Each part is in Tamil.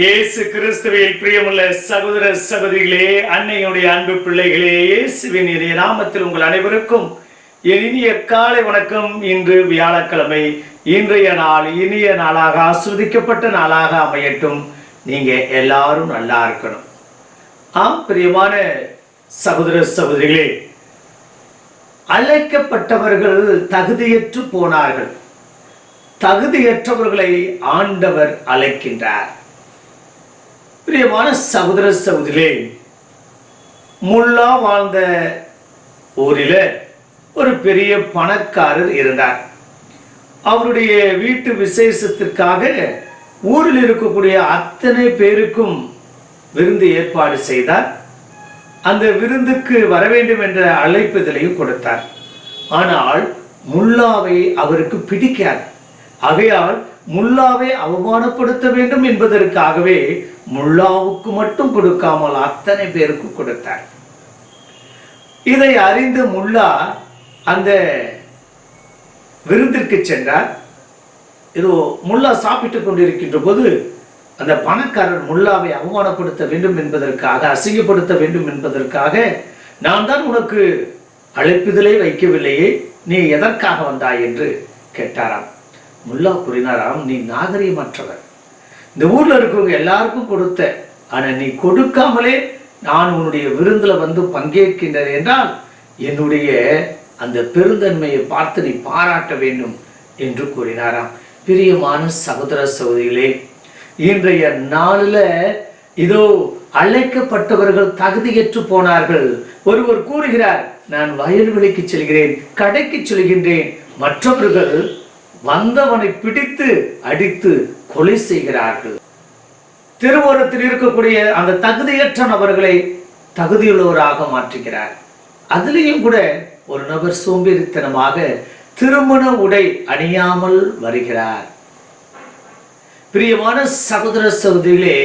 இயேசு கிறிஸ்துவில் பிரியமுள்ள சகோதர சகோதரிகளே, அன்னையுடைய அன்பு பிள்ளைகளே, இயேசுவின் இனிய நாமத்தில் உங்கள் அனைவருக்கும் இனிய காலை வணக்கம். இன்று வியாழக்கிழமை. இன்றைய நாள் இனிய நாளாக ஆஸ்வதிக்கப்பட்ட நாளாக அமையட்டும். நீங்க எல்லாரும் நல்லா இருக்கணும். பிரியமான சகோதர சகோதரிகளே, அழைக்கப்பட்டவர்கள் தகுதியற்று போனார்கள். தகுதியற்றவர்களை ஆண்டவர் அழைக்கின்றார். பிரியமான சகோதர சகோதரிகளே, முல்லா வாழ்ந்த ஊரில் ஒரு பெரிய பணக்காரர் இருந்தார். அவருடைய வீட்டு விசேஷத்திற்காக ஊரில் இருக்கக்கூடிய அத்தனை பேருக்கும் விருந்து ஏற்பாடு செய்தார். அந்த விருந்துக்கு வர வேண்டும் என்ற அழைப்புதலையும் கொடுத்தார். ஆனால் முல்லாவை அவருக்கு பிடிக்காது. ஆகையால் முல்லாவை அவமானப்படுத்த வேண்டும் என்பதற்காகவே முல்லாவுக்கு மட்டும் கொடுக்காமல் அத்தனை பேருக்கு கொடுத்தார். இதை அறிந்த முல்லா அந்த விருந்திற்கு சென்றார். ஏதோ முல்லா சாப்பிட்டுக் கொண்டிருக்கின்ற போது அந்த பணக்காரர் முல்லாவை அவமானப்படுத்த வேண்டும் என்பதற்காக, அசிங்கப்படுத்த வேண்டும் என்பதற்காக, நான் தான் உனக்கு அழைப்புதலை வைக்கவில்லையே, நீ எதற்காக வந்தாய் என்று கேட்டாராம். முல்லா கூறினாராம், நீ நாகரீகமற்றவர். இந்த ஊர்ல இருக்கிறவங்க எல்லாருக்கும் கொடுத்த, ஆனா நீ கொடுக்காமலே நான் உன்னுடைய விருந்துல வந்து பங்கேற்கின்றேன் என்றால் என்னுடைய அந்த பெருந்தன்மையை பார்த்து நீ பாராட்ட வேண்டும் என்று கூறினாராம். பிரியமான சகோதர சகோதரிகளே, இன்றைய நாளில் இதோ அழைக்கப்பட்டவர்கள் தகுதியற்று போனார்கள். ஒருவர் கூறுகிறார், நான் வயல்வெளிக்கு செல்கிறேன், கடைக்கு செல்கின்றேன். மற்றவர்கள் வந்தவனை பிடித்து அடித்து கொலை செய்கிறார்கள். திருவோரத்தில் இருக்கக்கூடிய அந்த தகுதியற்ற நபர்களை தகுதியுள்ளவராக மாற்றுகிறார். அதிலேயும் கூட ஒரு நபர் சோம்பேறித்தனமாக திருமண உடை அணியாமல் வருகிறார். பிரியமான சகோதர சகோதரிகளே,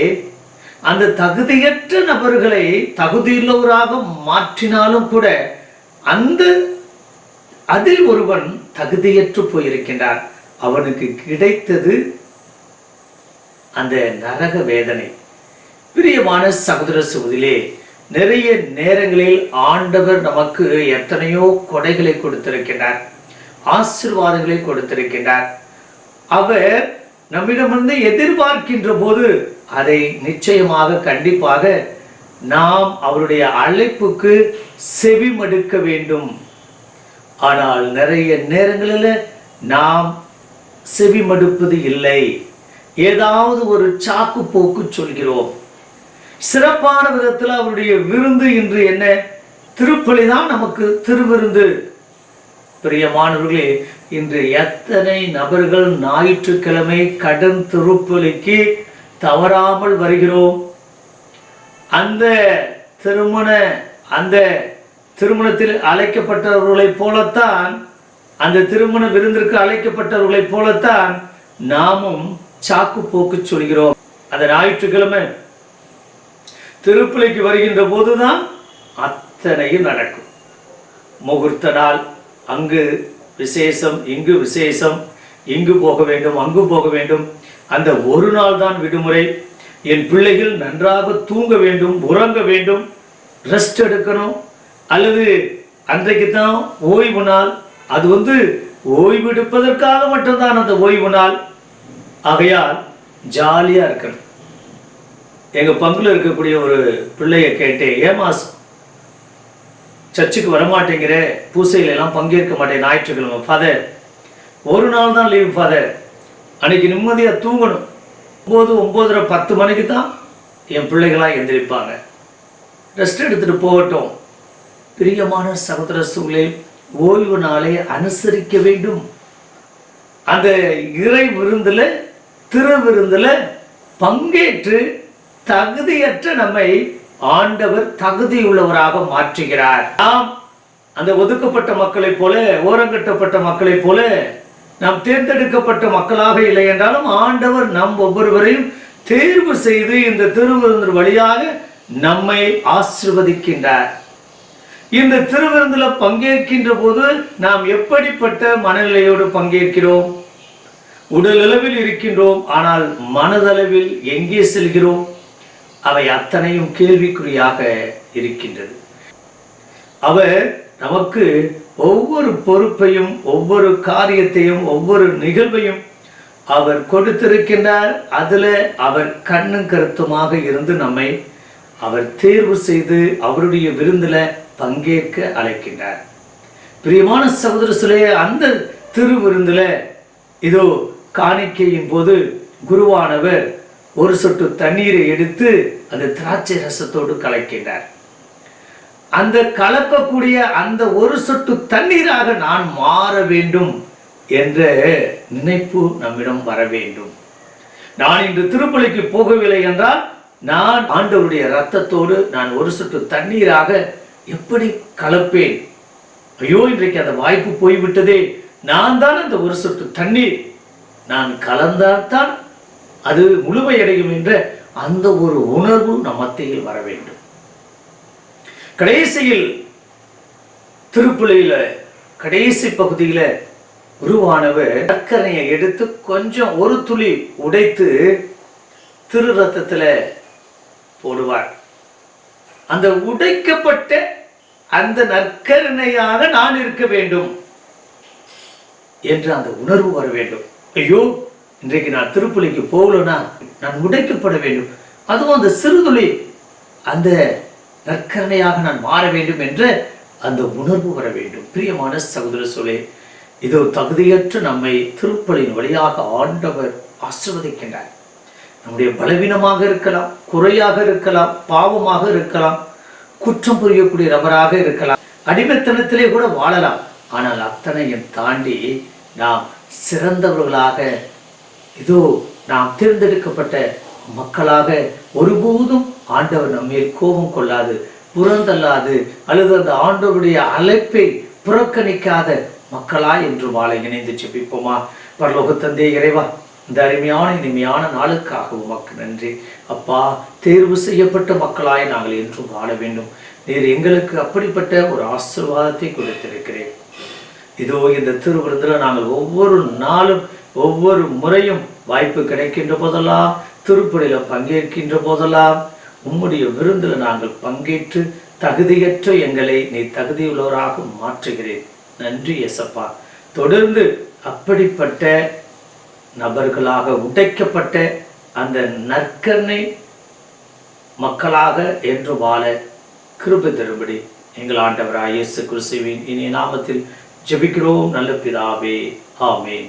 அந்த தகுதியற்ற நபர்களை தகுதியுள்ளவராக மாற்றினாலும் கூட அதில் ஒருவன் தகுதியற்று போயிருக்கின்றார். அவனுக்கு கிடைத்தது அந்த நரக வேதனை. பிரியமான சகோதர சகோதரிகளே, நிறைய நேரங்களில் ஆண்டவர் நமக்கு எத்தனையோ கொடைகளை கொடுத்திருக்கின்றார், ஆசீர்வாதங்களை கொடுத்திருக்கின்றார். அவர் நம்மிடமிருந்து எதிர்பார்க்கின்ற போது அதை நிச்சயமாக கண்டிப்பாக நாம் அவருடைய அழைப்புக்கு செவிமடுக்க வேண்டும். ஆனால் நிறைய நேரங்களில் நாம் செவிமடுப்பது இல்லை. ஏதாவது ஒரு சாக்கு போக்கு சொல்கிறோம். சிறப்பான விதத்தில் அவருடைய விருந்து இன்று என்ன? திருப்பலி தான் நமக்கு திருவிருந்து. பிரியமானவர்களே, இன்று எத்தனை நபர்கள் ஞாயிற்றுக்கிழமை கடன் திருப்பலிக்கு தவறாமல் வருகிறோம். அந்த திருமணத்தில் அழைக்கப்பட்டவர்களைப் போலத்தான், அந்த திருமண விருந்திற்கு அழைக்கப்பட்டவர்களைப் போலத்தான் நாமும் சாக்கு போக்கு சொல்கிறோம். அந்த ஞாயிற்றுக்கிழமை திருப்பலிக்கு வருகின்ற போதுதான் அத்தனையும் நடக்கும். முகூர்த்த நாள், அங்கு விசேஷம், இங்கு விசேஷம், இங்கு போக வேண்டும், அங்கு போக வேண்டும். அந்த ஒரு நாள் தான் விடுமுறை. என் பிள்ளைகள் நன்றாக தூங்க வேண்டும், உறங்க வேண்டும், ரெஸ்ட் எடுக்கணும், அல்லது அன்றைக்கு தான் ஓய்வு நாள். அது ஓய்வு எடுப்பதற்காக மட்டும்தான் அந்த ஓய்வு நாள். ஆகையால் ஜாலியா இருக்கணும். எங்க பங்குல இருக்கக்கூடிய ஒரு பிள்ளைய கேட்டேன், ஏமா சர்ச்சுக்கு வரமாட்டேங்கிற, பூசையில எல்லாம் பங்கேற்க மாட்டேன் ஞாயிற்றுக்கிழமை. ஃபாதர், ஒரு நாள் தான் லீவ் ஃபாதர், அன்னைக்கு நிம்மதியா தூங்கணும். 9:30 10 மணிக்கு தான் என் பிள்ளைகளா எந்திரிப்பாங்க. ரெஸ்ட் எடுத்துட்டு போகட்டும். பிரியமான சகோதர சகோதரிகளே, ஓய்வு நாளை அனுசரிக்க வேண்டும். அந்த இறை விருந்துல, திருவிருந்துல பங்கேற்று தகுதியற்ற நம்மை ஆண்டவர் தகுதியுள்ளவராக மாற்றுகிறார். நாம் அந்த ஒதுக்கப்பட்ட மக்களைப் போல, ஓரங்கட்டப்பட்ட மக்களைப் போல நாம் தேர்ந்தெடுக்கப்பட்ட மக்களாக இல்லை என்றாலும் ஆண்டவர் நம் ஒவ்வொருவரையும் தேர்வு செய்து இந்த திருவிருந்து வழியாக நம்மை ஆசீர்வதிக்கின்றார். இந்த திருவிருந்துல பங்கேற்கின்ற போது நாம் எப்படிப்பட்ட மனநிலையோடு பங்கேற்கிறோம்? உடலளவில் இருக்கின்றோம், ஆனால் மனதளவில் எங்கே செல்கிறோம்? அவை அத்தனையும் கேள்விக்குறியாக இருக்கின்றது. அவர் நமக்கு ஒவ்வொரு பொறுப்பையும், ஒவ்வொரு காரியத்தையும், ஒவ்வொரு நிகழ்வையும் அவர் கொடுத்திருக்கின்றார். அதுல அவர் கண்ணும் கருத்துமாக இருந்து நம்மை அவர் தேர்வு செய்து அவருடைய விருந்துல பங்கேற்க அழைக்கின்றார். பிரியமான சகோதரர்களே, அந்த திருவிருந்துல இதோ காணிக்கையின் போது குருவானவர் ஒரு சொட்டு தண்ணீரை எடுத்து அந்த திராட்சை ரசத்தோடு கலக்கின்றார். அந்த கலக்கக்கூடிய அந்த ஒரு சொட்டு தண்ணீராக நான் மாற வேண்டும் என்ற நினைப்பு நம்மிடம் வர வேண்டும். நான் இன்று திருப்பலிக்கு போகவில்லை என்றால் நான் ஆண்டவருடைய இரத்தத்தோடு நான் ஒரு சொட்டு தண்ணீராக எப்படி கலப்பேன்? ஐயோ, இன்றைக்கு அந்த வாய்ப்பு போய்விட்டதே. நான் தான் அந்த ஒரு சொட்டு தண்ணீர் நான் கலந்தால்தான் அது முழுமையடையும் என்ற அந்த ஒரு உணர்வு நம் மத்தியில் வர வேண்டும். கடைசியில் திருப்பலியில கடைசி பகுதியில குருவானவர் சர்க்கரையை எடுத்து கொஞ்சம் ஒரு துளி உடைத்து திரு ரத்தத்துல போடுவார். அந்த உடைக்கப்பட்ட அந்த நற்கருணையாக நான் இருக்க வேண்டும் என்று அந்த உணர்வு வர வேண்டும். ஐயோ, இன்றைக்கு நான் திருப்பலிக்கு போகலன்னா நான் உடைக்கப்பட வேண்டும், அதுவும் அந்த சிறுதுளி அந்த நற்கருணையாக நான் மாற வேண்டும் என்ற அந்த உணர்வு வர வேண்டும். பிரியமான சகோதர சொல்லே, இதோ தகுதியற்ற நம்மை திருப்பலின் வழியாக ஆண்டவர் ஆசீர்வதிக்கின்றார். நம்முடைய பலவீனமாக இருக்கலாம், குறையாக இருக்கலாம், பாவமாக இருக்கலாம், குற்றம் புரியக்கூடிய நபராக இருக்கலாம், அடிமைத்தனத்திலே கூட வாழலாம். ஆனால் அத்தனையும் தாண்டி நாம் சிறந்தவர்களாக, இதோ நாம் தேர்ந்தெடுக்கப்பட்ட மக்களாக ஒருபோதும் ஆண்டவர் நம்மேல் கோபம் கொள்ளாது, புறந்தல்லாது, அல்லது அந்த ஆண்டவருடைய அழைப்பை புறக்கணிக்காத மக்களாய் என்று வாழ இணைந்து ஜெபிப்போமா? பரலோக தந்தை இறைவா, இந்த அருமையான இனிமையான நாளுக்காக உமக்கு நன்றி. அப்பா, தேர்வு செய்யப்பட்ட மக்களாய் நாங்கள் என்றும் வாழ வேண்டும். நீர் எங்களுக்கு அப்படிப்பட்ட ஒரு ஆசீர்வாதத்தை கொடுத்திருக்கிறேன். இதோ இந்த திருவிருந்தில் நாங்கள் ஒவ்வொரு நாளும் ஒவ்வொரு முறையும் வாய்ப்பு கிடைக்கின்ற போதெல்லாம், திருப்பலியில பங்கேற்கின்ற போதெல்லாம் உம்முடைய விருந்தில் நாங்கள் பங்கேற்று தகுதியற்ற எங்களை நீ தகுதியுள்ளவராக மாற்றுகிறேன். நன்றி இயேசப்பா. தொடர்ந்து அப்படிப்பட்ட நபர்களாக உடைக்கப்பட்ட அந்த நற்கருணை மக்களாக என்று வாழ கிருபை தரும்படி எங்கள் ஆண்டவராகிய இயேசு கிறிஸ்துவின் இனிய நாமத்தில் ஜெபிக்கிறோம் நல்ல பிதாவே. ஆமென்.